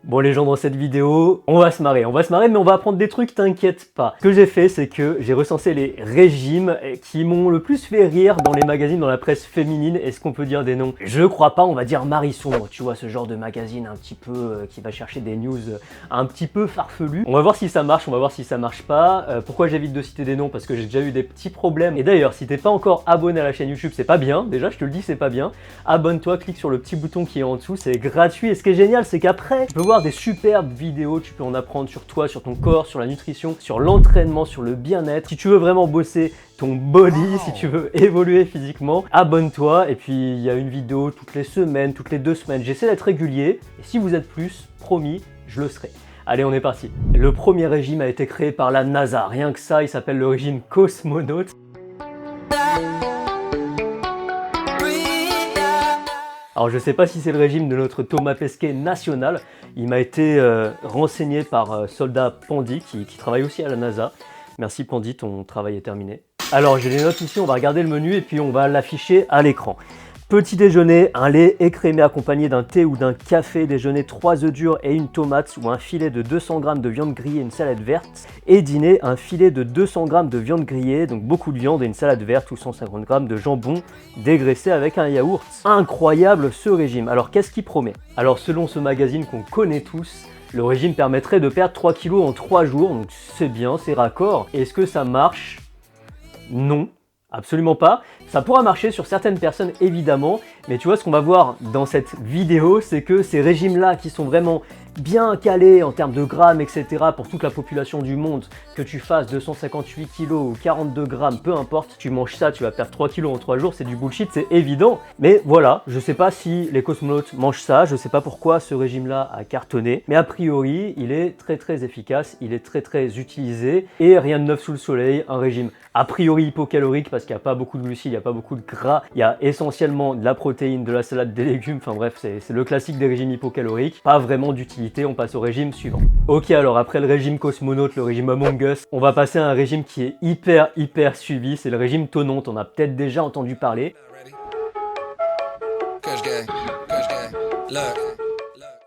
Bon les gens, dans cette vidéo, on va se marrer mais on va apprendre des trucs, t'inquiète pas. Ce que j'ai fait, c'est que j'ai recensé les régimes qui m'ont le plus fait rire dans les magazines, dans la presse féminine. Est-ce qu'on peut dire des noms? Je crois pas, on va dire Marisson, tu vois, ce genre de magazine un petit peu qui va chercher des news un petit peu farfelues. On va voir si ça marche, on va voir si ça marche pas. Pourquoi j'évite de citer des noms? Parce que j'ai déjà eu des petits problèmes. Et d'ailleurs, si t'es pas encore abonné à la chaîne YouTube, c'est pas bien, déjà je te le dis, c'est pas bien. Abonne-toi, clique sur le petit bouton qui est en dessous, c'est gratuit. Et ce qui est génial, c'est qu'après, tu peux voir des superbes vidéos, tu peux en apprendre sur toi, sur ton corps, sur la nutrition, sur l'entraînement, sur le bien-être. Si tu veux vraiment bosser ton body, si tu veux évoluer physiquement, abonne-toi. Et puis il y a une vidéo toutes les semaines, toutes les 2 semaines. J'essaie d'être régulier et si vous êtes plus, promis, je le serai. Allez, on est parti. Le premier régime a été créé par la NASA. Rien que ça, il s'appelle le régime cosmonaute. Alors je sais pas si c'est le régime de notre Thomas Pesquet national, il m'a été renseigné par Soldat Pandy qui travaille aussi à la NASA. Merci Pandy, ton travail est terminé. Alors j'ai les notes ici, on va regarder le menu et puis on va l'afficher à l'écran. Petit déjeuner, un lait écrémé accompagné d'un thé ou d'un café. Déjeuner, 3 œufs durs et une tomate ou un filet de 200 g de viande grillée et une salade verte. Et dîner, un filet de 200 g de viande grillée, donc beaucoup de viande et une salade verte ou 150 g de jambon dégraissé avec un yaourt. Incroyable ce régime. Alors qu'est-ce qu'il promet? Alors selon ce magazine qu'on connaît tous, le régime permettrait de perdre 3 kg en 3 jours, donc c'est bien, c'est raccord. Est-ce que ça marche? Non. Absolument pas. Ça pourra marcher sur certaines personnes évidemment, mais tu vois ce qu'on va voir dans cette vidéo, c'est que ces régimes-là qui sont vraiment bien calés en termes de grammes, etc. pour toute la population du monde, que tu fasses 258 kg ou 42 grammes, peu importe, tu manges ça, tu vas perdre 3 kg en 3 jours, c'est du bullshit, c'est évident. Mais voilà, je sais pas si les cosmonautes mangent ça, je sais pas pourquoi ce régime-là a cartonné, mais a priori, il est très efficace, il est très utilisé, et rien de neuf sous le soleil, un régime a priori hypocalorique parce qu'il n'y a pas beaucoup de glucides, il n'y a pas beaucoup de gras, il y a essentiellement de la protéine, de la salade, des légumes, enfin bref, c'est le classique des régimes hypocaloriques, pas vraiment d'utilité, on passe au régime suivant. Ok, alors après le régime cosmonaute, le régime Among Us, on va passer à un régime qui est hyper suivi, c'est le régime tonante, on a peut-être déjà entendu parler.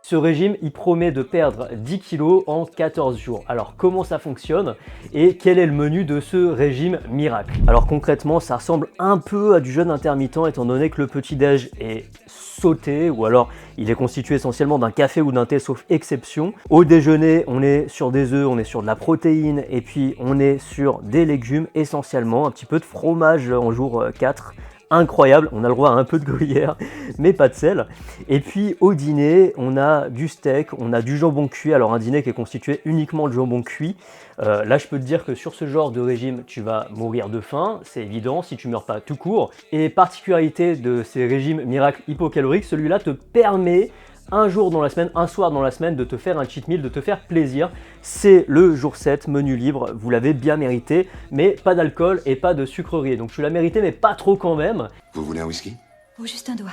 Ce régime, il promet de perdre 10 kg en 14 jours. Alors comment ça fonctionne et quel est le menu de ce régime miracle? Alors concrètement, ça ressemble un peu à du jeûne intermittent étant donné que le petit-déj est sauté ou alors il est constitué essentiellement d'un café ou d'un thé sauf exception. Au déjeuner, on est sur des œufs, on est sur de la protéine et puis on est sur des légumes essentiellement, un petit peu de fromage en jour 4. Incroyable, on a le droit à un peu de gruyère, mais pas de sel. Et puis au dîner, on a du steak, on a du jambon cuit. Alors un dîner qui est constitué uniquement de jambon cuit. Là, je peux te dire que sur ce genre de régime, tu vas mourir de faim, c'est évident, si tu meurs pas tout court. Et particularité de ces régimes miracles hypocaloriques, celui-là te permet un jour dans la semaine, un soir dans la semaine, de te faire un cheat meal, de te faire plaisir. C'est le jour 7, menu libre, vous l'avez bien mérité, mais pas d'alcool et pas de sucreries. Donc tu l'as mérité, mais pas trop quand même. Vous voulez un whisky? Ou juste un doigt.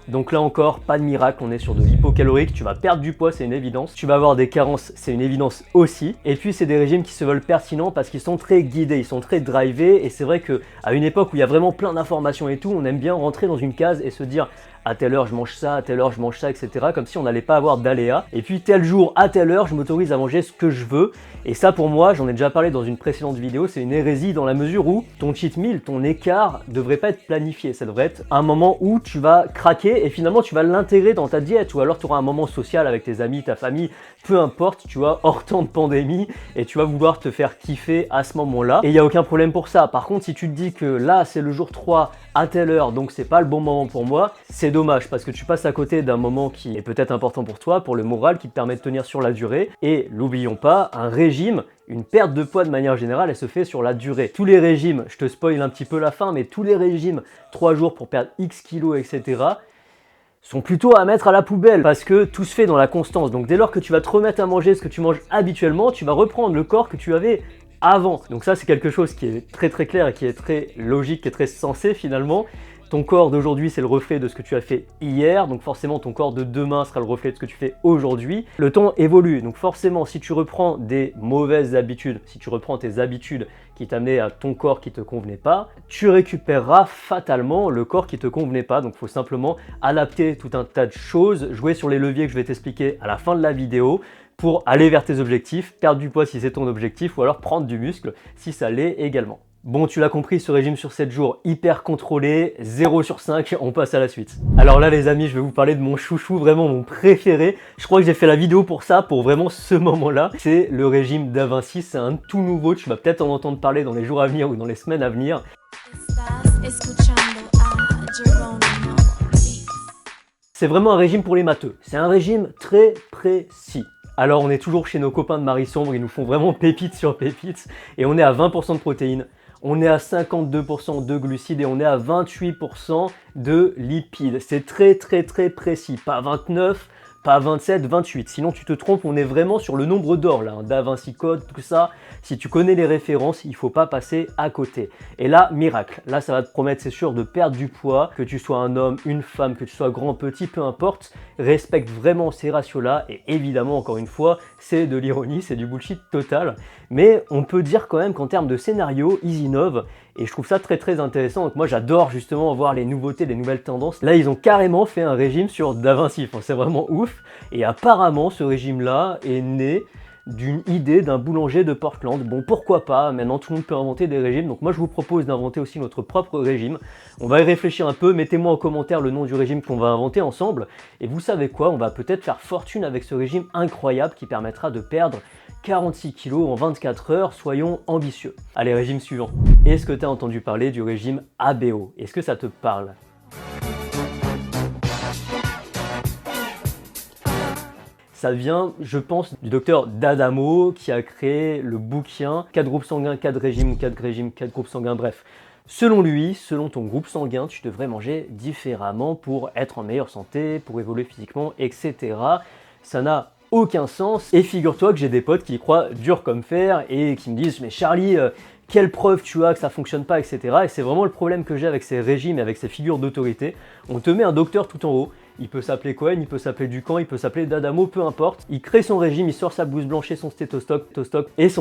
Donc là encore, pas de miracle, on est sur de l'hypocalorique, tu vas perdre du poids, c'est une évidence. Tu vas avoir des carences, c'est une évidence aussi. Et puis c'est des régimes qui se veulent pertinents parce qu'ils sont très guidés, ils sont très drivés. Et c'est vrai qu'à une époque où il y a vraiment plein d'informations et tout, on aime bien rentrer dans une case et se dire à telle heure je mange ça, à telle heure je mange ça, etc. Comme si on n'allait pas avoir d'aléas. Et puis tel jour, à telle heure, je m'autorise à manger ce que je veux. Et ça pour moi, j'en ai déjà parlé dans une précédente vidéo, c'est une hérésie dans la mesure où ton cheat meal, ton écart devrait pas être planifié. Ça devrait être un moment où tu vas craquer et finalement tu vas l'intégrer dans ta diète. Ou alors tu auras un moment social avec tes amis, ta famille, peu importe, tu vois, hors temps de pandémie. Et tu vas vouloir te faire kiffer à ce moment-là. Et il n'y a aucun problème pour ça. Par contre, si tu te dis que là c'est le jour 3 à telle heure, donc c'est pas le bon moment pour moi, c'est dommage parce que tu passes à côté d'un moment qui est peut-être important pour toi, pour le moral, qui te permet de tenir sur la durée. Et n'oublions pas, un régime, une perte de poids de manière générale, elle se fait sur la durée. Tous les régimes, je te spoil un petit peu la fin, mais tous les régimes, 3 jours pour perdre X kilos, etc., sont plutôt à mettre à la poubelle parce que tout se fait dans la constance. Donc dès lors que tu vas te remettre à manger ce que tu manges habituellement, tu vas reprendre le corps que tu avais avant. Donc ça c'est quelque chose qui est très clair et qui est très logique et très sensé finalement. Ton corps d'aujourd'hui, c'est le reflet de ce que tu as fait hier, donc forcément ton corps de demain sera le reflet de ce que tu fais aujourd'hui. Le temps évolue, donc forcément si tu reprends des mauvaises habitudes, si tu reprends tes habitudes qui t'amenaient à ton corps qui ne te convenait pas, tu récupéreras fatalement le corps qui ne te convenait pas. Donc il faut simplement adapter tout un tas de choses, jouer sur les leviers que je vais t'expliquer à la fin de la vidéo pour aller vers tes objectifs, perdre du poids si c'est ton objectif ou alors prendre du muscle si ça l'est également. Bon, tu l'as compris, ce régime sur 7 jours hyper contrôlé, 0 sur 5, on passe à la suite. Alors là les amis, je vais vous parler de mon chouchou, vraiment mon préféré. Je crois que j'ai fait la vidéo pour ça, pour vraiment ce moment-là. C'est le régime d'A26, c'est un tout nouveau, tu vas peut-être en entendre parler dans les jours à venir ou dans les semaines à venir. C'est vraiment un régime pour les matheux, c'est un régime très précis. Alors on est toujours chez nos copains de Marie Sombre, ils nous font vraiment pépite sur pépite et on est à 20% de protéines. On est à 52% de glucides et on est à 28% de lipides. C'est très précis, pas 29, pas 27, 28. Sinon tu te trompes, on est vraiment sur le nombre d'or là, Da Vinci Code, tout ça. Si tu connais les références, il ne faut pas passer à côté. Et là, miracle. Là, ça va te promettre, c'est sûr, de perdre du poids. Que tu sois un homme, une femme, que tu sois grand, petit, peu importe. Respecte vraiment ces ratios-là. Et évidemment, encore une fois, c'est de l'ironie, c'est du bullshit total. Mais on peut dire quand même qu'en termes de scénario, ils innovent. Et je trouve ça très intéressant. Donc moi, j'adore justement voir les nouveautés, les nouvelles tendances. Là, ils ont carrément fait un régime sur Da Vinci. Enfin, c'est vraiment ouf. Et apparemment, ce régime-là est né d'une idée d'un boulanger de Portland. Bon, pourquoi pas, maintenant tout le monde peut inventer des régimes, donc moi je vous propose d'inventer aussi notre propre régime. On va y réfléchir un peu, mettez-moi en commentaire le nom du régime qu'on va inventer ensemble, et vous savez quoi, on va peut-être faire fortune avec ce régime incroyable qui permettra de perdre 46 kg en 24 heures, soyons ambitieux. Allez, régime suivant. Est-ce que tu as entendu parler du régime ABO? Est-ce que ça te parle? Ça vient, je pense, du docteur D'Adamo qui a créé le bouquin 4 groupes sanguins, 4 régimes, 4 régimes, 4 groupes sanguins, bref. Selon lui, selon ton groupe sanguin, tu devrais manger différemment pour être en meilleure santé, pour évoluer physiquement, etc. Ça n'a aucun sens. Et figure-toi que j'ai des potes qui y croient dur comme fer et qui me disent « Mais Charlie, quelle preuve tu as que ça fonctionne pas, etc. » Et c'est vraiment le problème que j'ai avec ces régimes et avec ces figures d'autorité. On te met un docteur tout en haut. Il peut s'appeler Cohen, il peut s'appeler Ducamp, il peut s'appeler D'Adamo, peu importe. Il crée son régime, il sort sa blouse blanche et son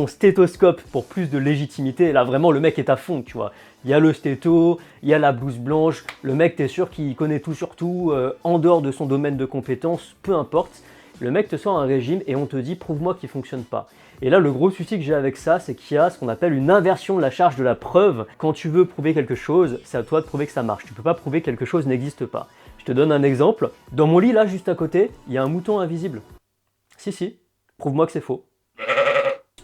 stéthoscope pour plus de légitimité. Et là, vraiment, le mec est à fond, tu vois. Il y a le stéto, il y a la blouse blanche. Le mec, t'es sûr qu'il connaît tout sur tout, en dehors de son domaine de compétences, peu importe. Le mec te sort un régime et on te dit « prouve-moi qu'il fonctionne pas ». Et là, le gros souci que j'ai avec ça, c'est qu'il y a ce qu'on appelle une inversion de la charge de la preuve. Quand tu veux prouver quelque chose, c'est à toi de prouver que ça marche. Tu peux pas prouver que quelque chose n'existe pas. Je te donne un exemple. Dans mon lit, là, juste à côté, il y a un mouton invisible. Si, prouve-moi que c'est faux.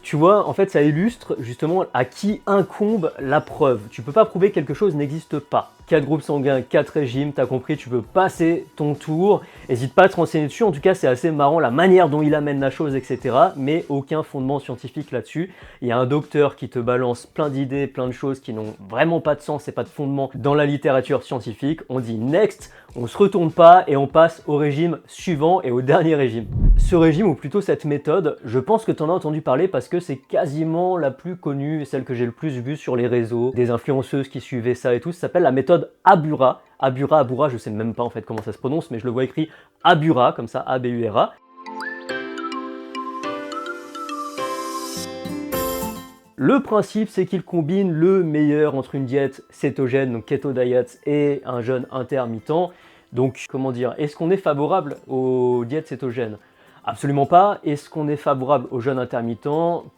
Tu vois, en fait, ça illustre justement à qui incombe la preuve. Tu peux pas prouver que quelque chose n'existe pas. 4 groupes sanguins, 4 régimes, t'as compris, tu peux passer ton tour. N'hésite pas à te renseigner dessus, en tout cas c'est assez marrant la manière dont il amène la chose, etc. Mais aucun fondement scientifique là-dessus. Il y a un docteur qui te balance plein d'idées, plein de choses qui n'ont vraiment pas de sens et pas de fondement dans la littérature scientifique. On dit next, on se retourne pas et on passe au régime suivant et au dernier régime. Ce régime, ou plutôt cette méthode, je pense que tu en as entendu parler parce que c'est quasiment la plus connue et celle que j'ai le plus vue sur les réseaux, des influenceuses qui suivaient ça et tout. Ça s'appelle la méthode Abura. Abura, je sais même pas en fait comment ça se prononce, mais je le vois écrit Abura, comme ça, A-B-U-R-A. Le principe, c'est qu'il combine le meilleur entre une diète cétogène, donc keto diet, et un jeûne intermittent. Donc, comment dire, est-ce qu'on est favorable aux diètes cétogènes? Absolument pas. Est-ce qu'on est favorable au jeûne intermittent?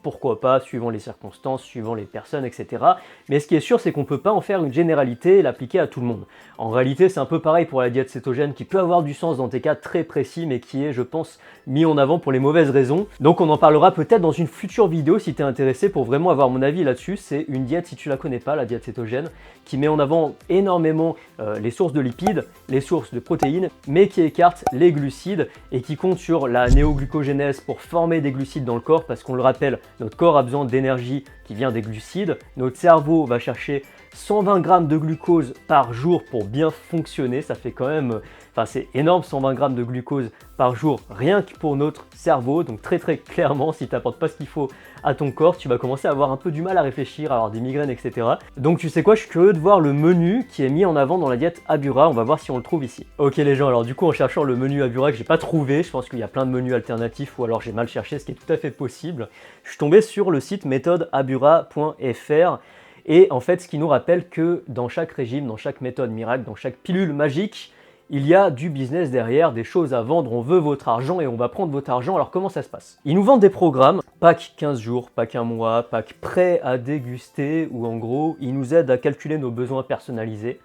Pourquoi pas, suivant les circonstances, suivant les personnes, etc. Mais ce qui est sûr, c'est qu'on ne peut pas en faire une généralité et l'appliquer à tout le monde. En réalité, c'est un peu pareil pour la diète cétogène qui peut avoir du sens dans des cas très précis, mais qui est, je pense, mis en avant pour les mauvaises raisons. Donc on en parlera peut-être dans une future vidéo si tu es intéressé pour vraiment avoir mon avis là-dessus. C'est une diète, si tu la connais pas, la diète cétogène, qui met en avant énormément les sources de lipides, les sources de protéines, mais qui écarte les glucides et qui compte sur la néoglucogénèse pour former des glucides dans le corps, parce qu'on le rappelle, notre corps a besoin d'énergie qui vient des glucides, notre cerveau va chercher 120 grammes de glucose par jour pour bien fonctionner. Ça fait quand même, c'est énorme, 120 grammes de glucose par jour, rien que pour notre cerveau. Donc très clairement, si tu n'apportes pas ce qu'il faut à ton corps, tu vas commencer à avoir un peu du mal à réfléchir, à avoir des migraines, etc. Donc tu sais quoi, je suis curieux de voir le menu qui est mis en avant dans la diète Abura. On va voir si on le trouve ici. Ok les gens, alors du coup en cherchant le menu Abura que j'ai pas trouvé, je pense qu'il y a plein de menus alternatifs ou alors j'ai mal cherché, ce qui est tout à fait possible. Je suis tombé sur le site méthodeabura.fr. Et en fait, ce qui nous rappelle que dans chaque régime, dans chaque méthode miracle, dans chaque pilule magique, il y a du business derrière, des choses à vendre, on veut votre argent et on va prendre votre argent. Alors comment ça se passe? Ils nous vendent des programmes, pack 15 jours, pack 1 mois, pack prêt à déguster, où en gros, ils nous aident à calculer nos besoins personnalisés.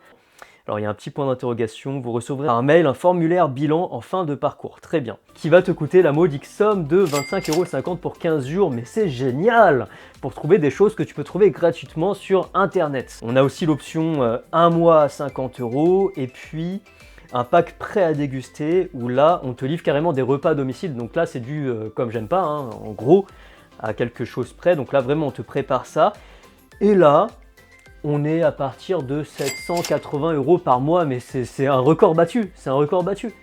Alors il y a un petit point d'interrogation, vous recevrez un mail, un formulaire bilan en fin de parcours, très bien, qui va te coûter la modique somme de 25,50 € pour 15 jours, mais c'est génial pour trouver des choses que tu peux trouver gratuitement sur internet. On a aussi l'option 1 mois à 50 € et puis un pack prêt à déguster où là on te livre carrément des repas à domicile, donc là c'est du comme j'aime pas, hein, en gros à quelque chose près, donc là vraiment on te prépare ça, et là on est à partir de 780 € par mois, mais c'est un record battu, c'est un record battu.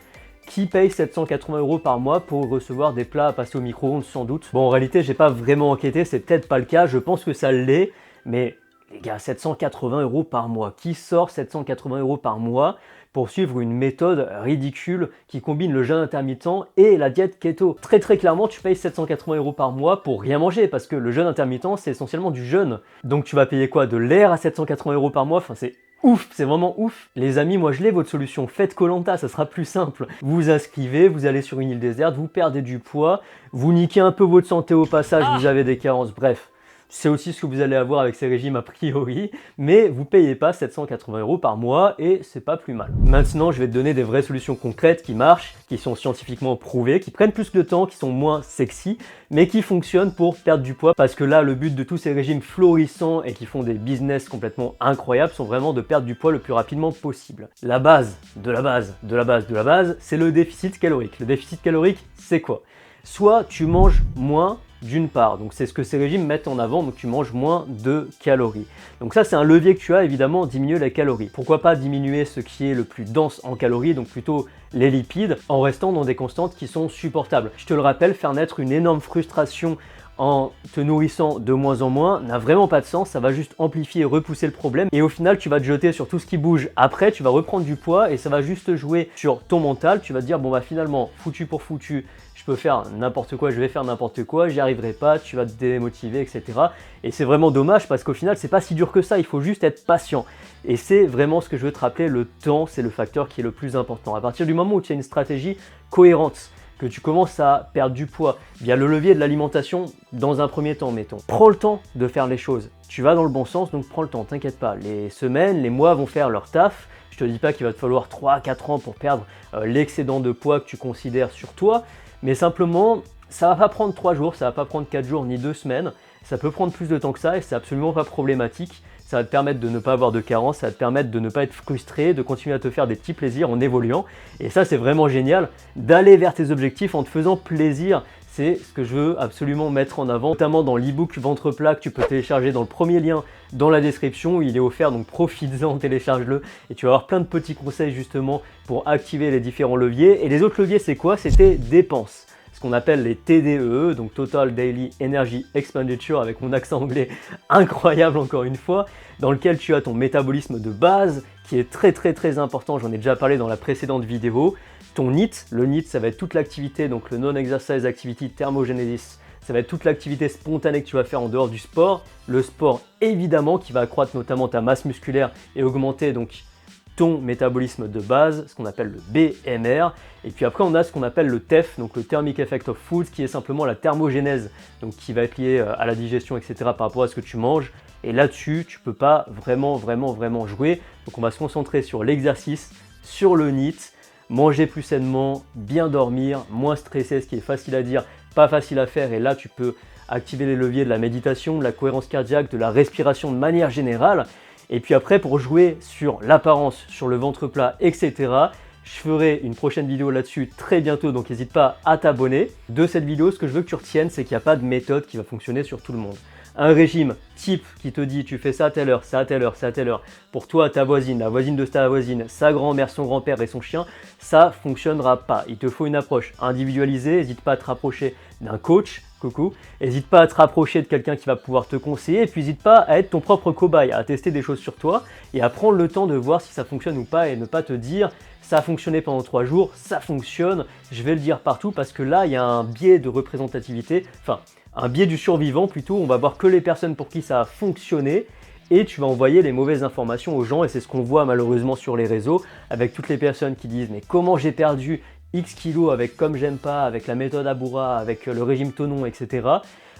Qui paye 780 € par mois pour recevoir des plats à passer au micro-ondes sans doute? Bon, en réalité, j'ai pas vraiment enquêté, c'est peut-être pas le cas, je pense que ça l'est, mais les gars, 780 € par mois. Qui sort 780 € par mois pour suivre une méthode ridicule qui combine le jeûne intermittent et la diète keto? Très clairement, tu payes 780 € par mois pour rien manger, parce que le jeûne intermittent, c'est essentiellement du jeûne. Donc tu vas payer quoi? De l'air à 780 € par mois? Enfin, c'est ouf, c'est vraiment ouf. Les amis, moi je l'ai votre solution, faites Koh Lanta, ça sera plus simple. Vous vous inscrivez, vous allez sur une île déserte, vous perdez du poids, vous niquez un peu votre santé au passage, vous avez des carences, bref. C'est aussi ce que vous allez avoir avec ces régimes a priori, mais vous ne payez pas 780 € par mois et c'est pas plus mal. Maintenant, je vais te donner des vraies solutions concrètes qui marchent, qui sont scientifiquement prouvées, qui prennent plus de temps, qui sont moins sexy, mais qui fonctionnent pour perdre du poids, parce que là, le but de tous ces régimes florissants et qui font des business complètement incroyables sont vraiment de perdre du poids le plus rapidement possible. La base, c'est le déficit calorique. Le déficit calorique, c'est quoi? Soit tu manges moins, d'une part, donc c'est ce que ces régimes mettent en avant, donc tu manges moins de calories. Donc ça c'est un levier que tu as, évidemment, diminuer les calories. Pourquoi pas diminuer ce qui est le plus dense en calories, donc plutôt les lipides, en restant dans des constantes qui sont supportables. Je te le rappelle, faire naître une énorme frustration en te nourrissant de moins en moins n'a vraiment pas de sens, ça va juste amplifier et repousser le problème, et au final tu vas te jeter sur tout ce qui bouge après, tu vas reprendre du poids et ça va juste jouer sur ton mental. Tu vas te dire bon bah finalement foutu pour foutu, je peux faire n'importe quoi, je vais faire n'importe quoi, j'y arriverai pas, tu vas te démotiver, etc. Et c'est vraiment dommage parce qu'au final c'est pas si dur que ça, il faut juste être patient. Et c'est vraiment ce que je veux te rappeler, le temps c'est le facteur qui est le plus important. À partir du moment où tu as une stratégie cohérente, que tu commences à perdre du poids via le levier de l'alimentation dans un premier temps, mettons. Prends le temps de faire les choses. Tu vas dans le bon sens, donc prends le temps, t'inquiète pas. Les semaines, les mois vont faire leur taf. Je te dis pas qu'il va te falloir 3-4 ans pour perdre l'excédent de poids que tu considères sur toi, mais simplement, ça va pas prendre 3 jours, ça va pas prendre 4 jours ni 2 semaines. Ça peut prendre plus de temps que ça et c'est absolument pas problématique. Ça va te permettre de ne pas avoir de carence, ça va te permettre de ne pas être frustré, de continuer à te faire des petits plaisirs en évoluant. Et ça, c'est vraiment génial, d'aller vers tes objectifs en te faisant plaisir. C'est ce que je veux absolument mettre en avant, notamment dans l'e-book Ventre plat que tu peux télécharger dans le premier lien dans la description. Il est offert, donc profites-en, télécharge-le. Et tu vas avoir plein de petits conseils justement pour activer les différents leviers. Et les autres leviers, c'est quoi? C'est tes dépenses. Ce qu'on appelle les TDEE, donc Total Daily Energy Expenditure, avec mon accent anglais incroyable encore une fois, dans lequel tu as ton métabolisme de base, qui est très important, j'en ai déjà parlé dans la précédente vidéo. Ton NEAT, le NEAT ça va être toute l'activité, donc le Non-Exercise Activity Thermogenesis, ça va être toute l'activité spontanée que tu vas faire en dehors du sport. Le sport évidemment qui va accroître notamment ta masse musculaire et augmenter donc ton métabolisme de base, ce qu'on appelle le BMR. Et puis après on a ce qu'on appelle le TEF, donc le Thermic Effect of Food, qui est simplement la thermogénèse, donc qui va être liée à la digestion, etc. par rapport à ce que tu manges. Et là-dessus, tu peux pas vraiment jouer. Donc on va se concentrer sur l'exercice, sur le NEAT, manger plus sainement, bien dormir, moins stressé, ce qui est facile à dire, pas facile à faire. Et là, tu peux activer les leviers de la méditation, de la cohérence cardiaque, de la respiration de manière générale. Et puis après, pour jouer sur l'apparence, sur le ventre plat, etc., je ferai une prochaine vidéo là-dessus très bientôt, donc n'hésite pas à t'abonner. De cette vidéo, ce que je veux que tu retiennes, c'est qu'il n'y a pas de méthode qui va fonctionner sur tout le monde. Un régime type qui te dit tu fais ça à telle heure, ça à telle heure, ça à telle heure, pour toi, ta voisine, la voisine de ta voisine, sa grand-mère, son grand-père et son chien, ça fonctionnera pas. Il te faut une approche individualisée, n'hésite pas à te rapprocher d'un coach, coucou, n'hésite pas à te rapprocher de quelqu'un qui va pouvoir te conseiller et puis n'hésite pas à être ton propre cobaye, à tester des choses sur toi et à prendre le temps de voir si ça fonctionne ou pas et ne pas te dire ça a fonctionné pendant 3 jours, ça fonctionne, je vais le dire partout parce que là il y a un biais de représentativité, enfin un biais du survivant plutôt, on va voir que les personnes pour qui ça a fonctionné et tu vas envoyer les mauvaises informations aux gens et c'est ce qu'on voit malheureusement sur les réseaux avec toutes les personnes qui disent mais comment j'ai perdu X kilos avec comme j'aime pas, avec la méthode Aboura, avec le régime Tonon, etc.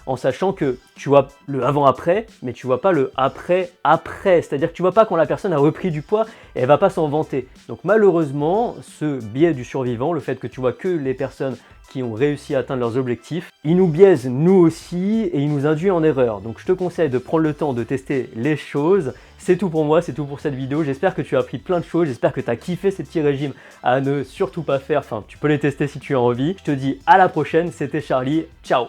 En sachant que tu vois le avant-après, mais tu vois pas le après-après. C'est-à-dire que tu vois pas quand la personne a repris du poids et elle va pas s'en vanter. Donc malheureusement, ce biais du survivant, le fait que tu vois que les personnes qui ont réussi à atteindre leurs objectifs, il nous biaise nous aussi et il nous induit en erreur. Donc je te conseille de prendre le temps de tester les choses. C'est tout pour moi, c'est tout pour cette vidéo. J'espère que tu as appris plein de choses, j'espère que tu as kiffé ces petits régimes à ne surtout pas faire. Enfin, tu peux les tester si tu as envie. Je te dis à la prochaine, c'était Charlie, ciao!